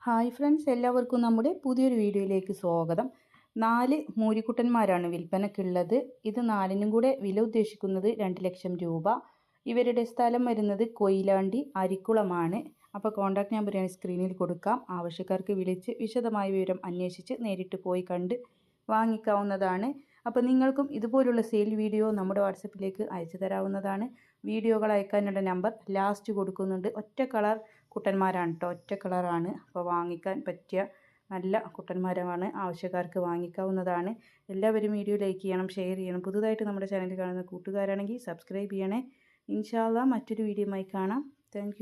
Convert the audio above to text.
Hi friends, എല്ലാവർക്കും നമ്മുടെ പുതിയൊരു വീഡിയോയിലേക്ക് സ്വാഗതം. 4 മൂരിക്കുട്ടന്മാരാണ് വിൽപ്പനക്കുള്ളത്. ഇത് 4നും കൂടെ വില ഉദ്ദേശിക്കുന്നത് 2 ലക്ഷം രൂപ. ഇവരുടെ സ്ഥലം വരുന്നത് കൊയിലാണ്ടി അരിക്കുളമാണ്. അപ്പോൾ കോൺടാക്ട് നമ്പർ ഞാൻ സ്ക്രീനിൽ കൊടുക്കാം. ആവശ്യക്കാർക്ക് വിളിച്ച് വിശദമായ വിവരം അന്വേഷിച്ച് നേരിട്ട് പോയി കണ്ട് വാങ്ങിക്കാവുന്നതാണ്. അപ്പോൾ നിങ്ങൾക്കും ഇതുപോലുള്ള സെയിൽ വീഡിയോ നമ്മുടെ വാട്സപ്പിലേക്ക് അയച്ചു തരാവുന്നതാണ്. വീഡിയോകൾ അയക്കാനുള്ള നമ്പർ ലാസ്റ്റ് കൊടുക്കുന്നുണ്ട്. ഒറ്റ കളർ കുട്ടന്മാരാണ് കേട്ടോ, ഒറ്റ കളറാണ്. അപ്പോൾ വാങ്ങിക്കാൻ പറ്റിയ നല്ല കുട്ടന്മാരാണ്. ആവശ്യക്കാർക്ക് വാങ്ങിക്കാവുന്നതാണ്. എല്ലാവരും വീഡിയോ ലൈക്ക് ചെയ്യണം, ഷെയർ ചെയ്യണം. പുതുതായിട്ട് നമ്മുടെ ചാനൽ കാണുന്ന കൂട്ടുകാരാണെങ്കിൽ സബ്സ്ക്രൈബ് ചെയ്യണേ. ഇൻഷാ അല്ലാഹ് മറ്റൊരു വീഡിയോയുമായി കാണാം. താങ്ക്